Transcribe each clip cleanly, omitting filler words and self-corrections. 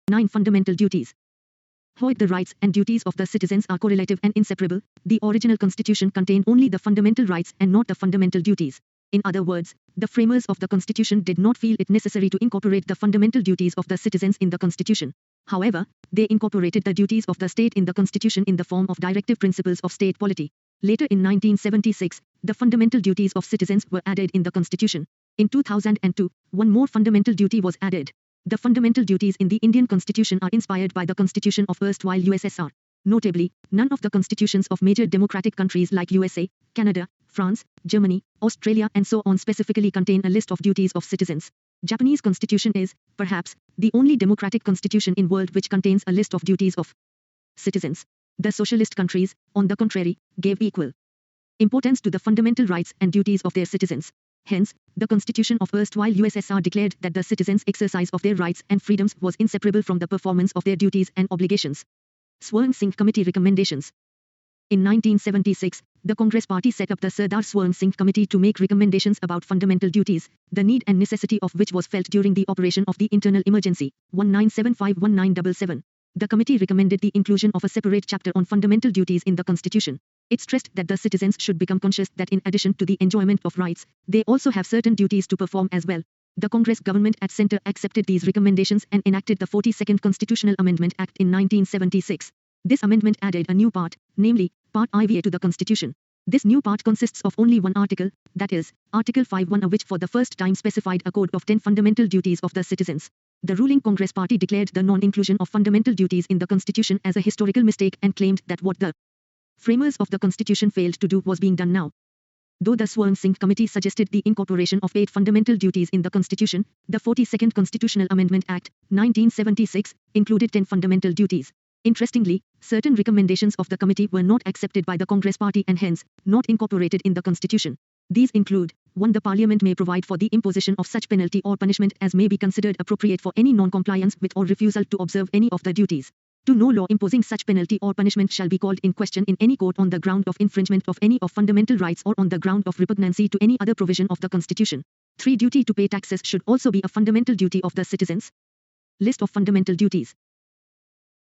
9 Fundamental duties. The rights and duties of the citizens are correlative and inseparable. The original constitution contained only the fundamental rights and not the fundamental duties. In other words, the framers of the constitution did not feel it necessary to incorporate the fundamental duties of the citizens in the constitution. However, they incorporated the duties of the state in the constitution in the form of directive principles of state polity. Later in 1976, the fundamental duties of citizens were added in the constitution. In 2002, one more fundamental duty was added. The fundamental duties in the Indian constitution are inspired by the constitution of erstwhile USSR. Notably, none of the constitutions of major democratic countries like USA, Canada, France, Germany, Australia and so on specifically contain a list of duties of citizens. Japanese constitution is, perhaps, the only democratic constitution in world which contains a list of duties of citizens. The socialist countries, on the contrary, gave equal importance to the fundamental rights and duties of their citizens. Hence, the constitution of erstwhile USSR declared that the citizens' exercise of their rights and freedoms was inseparable from the performance of their duties and obligations. Swarn Singh Committee recommendations. In 1976, the Congress Party set up the Sardar Swarn Singh Committee to make recommendations about fundamental duties, the need and necessity of which was felt during the operation of the internal emergency, 1975-1977. The committee recommended the inclusion of a separate chapter on fundamental duties in the Constitution. It stressed that the citizens should become conscious that in addition to the enjoyment of rights, they also have certain duties to perform as well. The Congress government at center accepted these recommendations and enacted the 42nd Constitutional Amendment Act in 1976. This amendment added a new part, namely, Part IV to the Constitution. This new part consists of only one article, that is, Article 5(1), which for the first time specified a code of 10 fundamental duties of the citizens. The ruling Congress Party declared the non-inclusion of fundamental duties in the Constitution as a historical mistake and claimed that what the framers of the Constitution failed to do was being done now. Though the Swarn Singh Committee suggested the incorporation of 8 fundamental duties in the Constitution, the 42nd Constitutional Amendment Act, 1976, included 10 fundamental duties. Interestingly, certain recommendations of the committee were not accepted by the Congress Party and hence, not incorporated in the Constitution. These include, 1. The Parliament may provide for the imposition of such penalty or punishment as may be considered appropriate for any non-compliance with or refusal to observe any of the duties. 2. No law imposing such penalty or punishment shall be called in question in any court on the ground of infringement of any of fundamental rights or on the ground of repugnancy to any other provision of the Constitution. 3. Duty to pay taxes should also be a fundamental duty of the citizens. List of fundamental duties.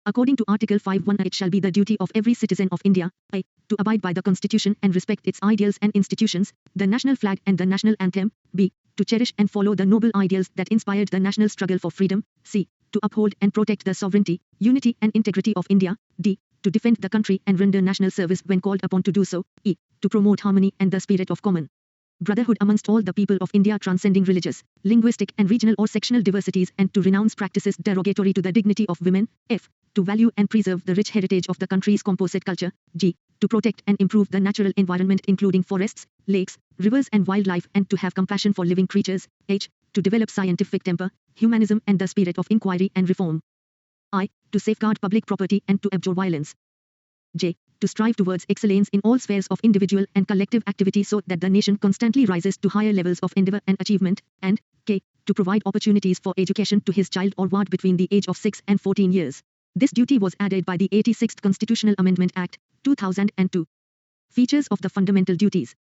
According to Article 5(1), it shall be the duty of every citizen of India, a. to abide by the Constitution and respect its ideals and institutions, the national flag and the national anthem, b. to cherish and follow the noble ideals that inspired the national struggle for freedom, c. to uphold and protect the sovereignty, unity and integrity of India, d. to defend the country and render national service when called upon to do so, e. to promote harmony and the spirit of common brotherhood amongst all the people of India transcending religious, linguistic and regional or sectional diversities and to renounce practices derogatory to the dignity of women, f. to value and preserve the rich heritage of the country's composite culture, g. to protect and improve the natural environment including forests, lakes, rivers and wildlife and to have compassion for living creatures, h. to develop scientific temper, humanism and the spirit of inquiry and reform, I. to safeguard public property and to abjure violence, j. to strive towards excellence in all spheres of individual and collective activity so that the nation constantly rises to higher levels of endeavor and achievement, and k. to provide opportunities for education to his child or ward between the age of 6 and 14 years. This duty was added by the 86th Constitutional Amendment Act, 2002. Features of the fundamental duties.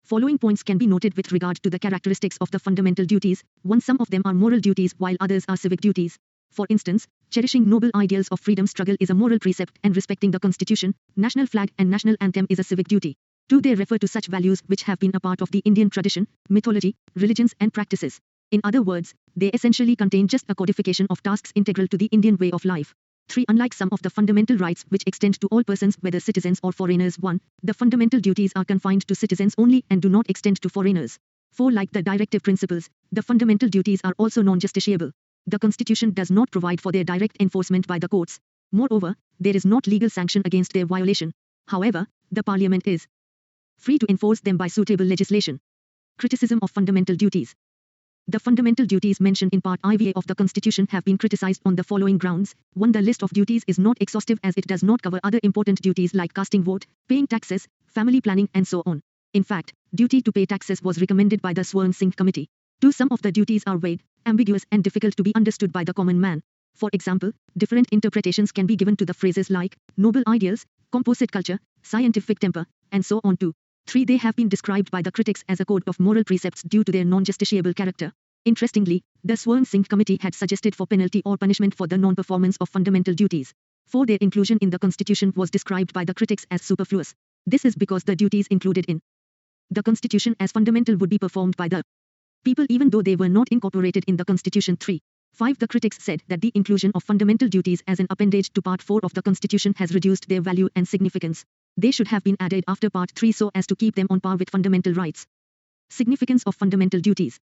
Following points can be noted with regard to the characteristics of the fundamental duties. 1. Some of them are moral duties while others are civic duties. For instance, cherishing noble ideals of freedom struggle is a moral precept and respecting the Constitution, national flag and national anthem is a civic duty. 2. They refer to such values which have been a part of the Indian tradition, mythology, religions and practices. In other words, they essentially contain just a codification of tasks integral to the Indian way of life. 3. Unlike some of the fundamental rights which extend to all persons whether citizens or foreigners, 1. The fundamental duties are confined to citizens only and do not extend to foreigners. 4. Like the directive principles, the fundamental duties are also non-justiciable. The Constitution does not provide for their direct enforcement by the courts. Moreover, there is not legal sanction against their violation. However, the Parliament is free to enforce them by suitable legislation. Criticism of fundamental duties. The fundamental duties mentioned in Part IV of the Constitution have been criticized on the following grounds. 1. The list of duties is not exhaustive as it does not cover other important duties like casting vote, paying taxes, family planning and so on. In fact, duty to pay taxes was recommended by the Swarn Singh Committee. 2. Some of the duties are vague, ambiguous and difficult to be understood by the common man. For example, different interpretations can be given to the phrases like noble ideals, composite culture, scientific temper, and so on too. 3. They have been described by the critics as a code of moral precepts due to their non-justiciable character. Interestingly, the Swarn Singh Committee had suggested for penalty or punishment for the non-performance of fundamental duties. For their inclusion in the Constitution was described by the critics as superfluous. This is because the duties included in the Constitution as fundamental would be performed by the people even though they were not incorporated in the Constitution. 3. 5. The critics said that the inclusion of fundamental duties as an appendage to Part 4 of the Constitution has reduced their value and significance. They should have been added after Part 3 so as to keep them on par with fundamental rights. Significance of fundamental duties.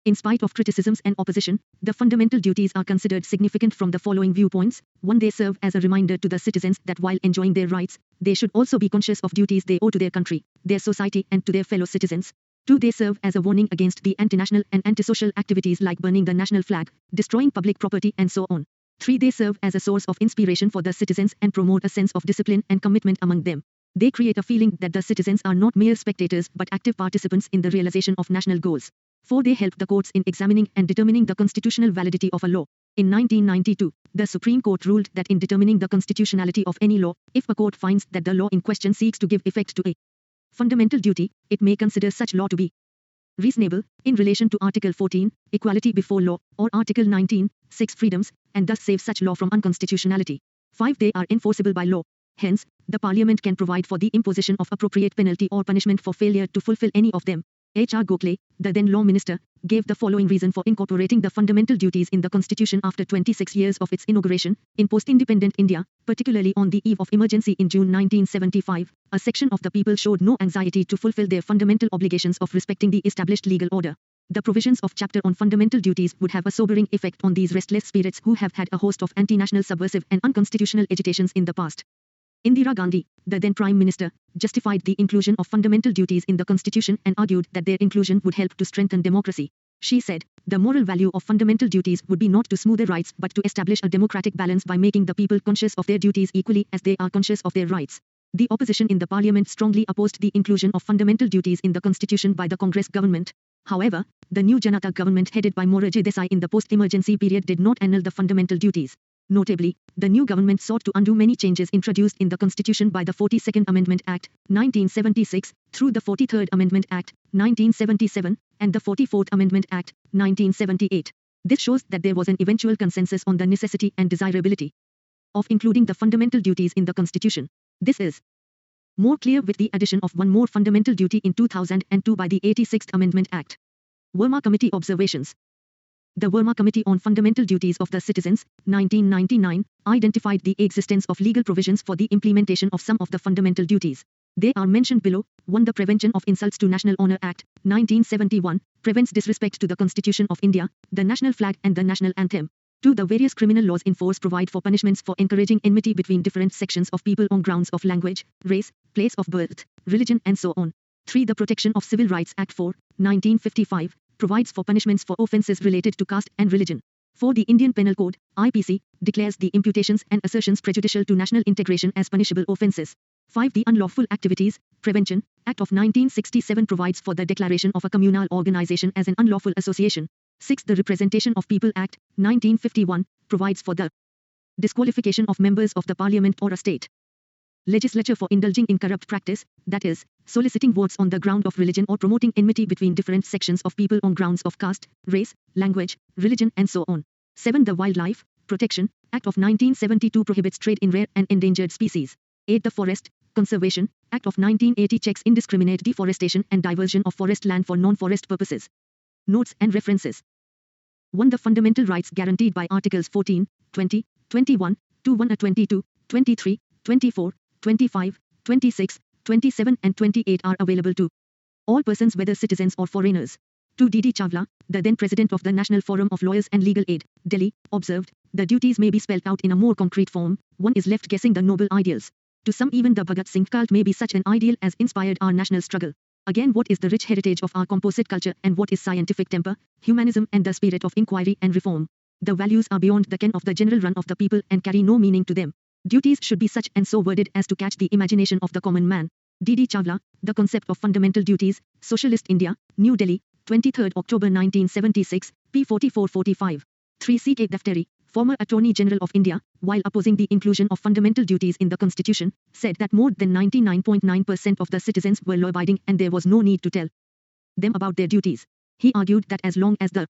In spite of criticisms and opposition, the fundamental duties are considered significant from the following viewpoints. 1. They serve as a reminder to the citizens that while enjoying their rights, they should also be conscious of duties they owe to their country, their society and to their fellow citizens. 2. They serve as a warning against the anti-national and antisocial activities like burning the national flag, destroying public property and so on. 3. They serve as a source of inspiration for the citizens and promote a sense of discipline and commitment among them. They create a feeling that the citizens are not mere spectators but active participants in the realization of national goals. 4. They help the courts in examining and determining the constitutional validity of a law. In 1992, the Supreme Court ruled that in determining the constitutionality of any law, if a court finds that the law in question seeks to give effect to a fundamental duty, it may consider such law to be reasonable, in relation to Article 14, equality before law, or Article 19, 6 freedoms, and thus save such law from unconstitutionality. 5. They are enforceable by law. Hence, the Parliament can provide for the imposition of appropriate penalty or punishment for failure to fulfill any of them. H.R. Gokhale, the then Law Minister, gave the following reason for incorporating the fundamental duties in the Constitution after 26 years of its inauguration. In post-independent India, particularly on the eve of emergency in June 1975, a section of the people showed no anxiety to fulfill their fundamental obligations of respecting the established legal order. The provisions of chapter on fundamental duties would have a sobering effect on these restless spirits who have had a host of anti-national, subversive and unconstitutional agitations in the past. Indira Gandhi, the then Prime Minister, justified the inclusion of fundamental duties in the Constitution and argued that their inclusion would help to strengthen democracy. She said, the moral value of fundamental duties would be not to smooth their rights but to establish a democratic balance by making the people conscious of their duties equally as they are conscious of their rights. The opposition in the Parliament strongly opposed the inclusion of fundamental duties in the Constitution by the Congress government. However, the new Janata government headed by Morarji Desai in the post-emergency period did not annul the fundamental duties. Notably, the new government sought to undo many changes introduced in the Constitution by the 42nd Amendment Act, 1976, through the 43rd Amendment Act, 1977, and the 44th Amendment Act, 1978. This shows that there was an eventual consensus on the necessity and desirability of including the fundamental duties in the Constitution. This is more clear with the addition of one more fundamental duty in 2002 by the 86th Amendment Act. Verma Committee Observations. The Verma Committee on Fundamental Duties of the Citizens, 1999, identified the existence of legal provisions for the implementation of some of the fundamental duties. They are mentioned below. 1. The Prevention of Insults to National Honour Act, 1971, prevents disrespect to the Constitution of India, the national flag and the national anthem. 2. The various criminal laws in force provide for punishments for encouraging enmity between different sections of people on grounds of language, race, place of birth, religion and so on. 3. The Protection of Civil Rights Act 4, 1955, provides for punishments for offences related to caste and religion. 4. The Indian Penal Code, IPC, declares the imputations and assertions prejudicial to national integration as punishable offences. 5. The Unlawful Activities, Prevention, Act of 1967 provides for the declaration of a communal organisation as an unlawful association. 6. The Representation of People Act, 1951, provides for the disqualification of members of the Parliament or a state legislature for indulging in corrupt practice, that is, soliciting votes on the ground of religion or promoting enmity between different sections of people on grounds of caste, race, language, religion and so on. 7. The Wildlife Protection Act of 1972 prohibits trade in rare and endangered species. 8. The Forest Conservation Act of 1980 checks indiscriminate deforestation and diversion of forest land for non-forest purposes. Notes and references. 1. The fundamental rights guaranteed by Articles 14, 20, 21, 21, 22, 23, 24, 25, 26, 27 and 28 are available to all persons whether citizens or foreigners. 2. D.D. Chawla, the then president of the National Forum of Lawyers and Legal Aid, Delhi, observed, the duties may be spelled out in a more concrete form. One is left guessing the noble ideals. To some even the Bhagat Singh cult may be such an ideal as inspired our national struggle. Again, what is the rich heritage of our composite culture and what is scientific temper, humanism and the spirit of inquiry and reform? The values are beyond the ken of the general run of the people and carry no meaning to them. Duties should be such and so worded as to catch the imagination of the common man. D.D. Chawla, The Concept of Fundamental Duties, Socialist India, New Delhi, 23 October 1976, p. 44-45. 3. C.K. Daftari, former Attorney General of India, while opposing the inclusion of fundamental duties in the Constitution, said that more than 99.9% of the citizens were law-abiding and there was no need to tell them about their duties. He argued that as long as the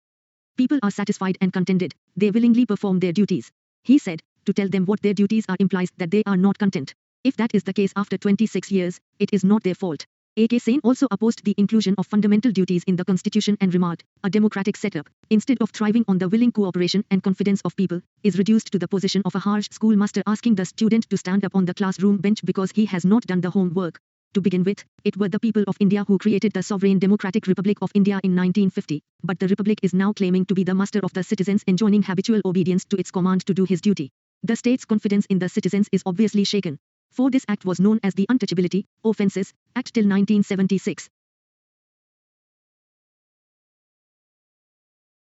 people are satisfied and contented, they willingly perform their duties. He said, to tell them what their duties are implies that they are not content. If that is the case after 26 years, it is not their fault. A.K. Sen also opposed the inclusion of fundamental duties in the constitution and remarked, a democratic setup, instead of thriving on the willing cooperation and confidence of people, is reduced to the position of a harsh schoolmaster asking the student to stand up on the classroom bench because he has not done the homework. To begin with, it were the people of India who created the sovereign democratic Republic of India in 1950, but the Republic is now claiming to be the master of the citizens, enjoining habitual obedience to its command to do his duty. The state's confidence in the citizens is obviously shaken. For this act was known as the Untouchability Offences Act till 1976.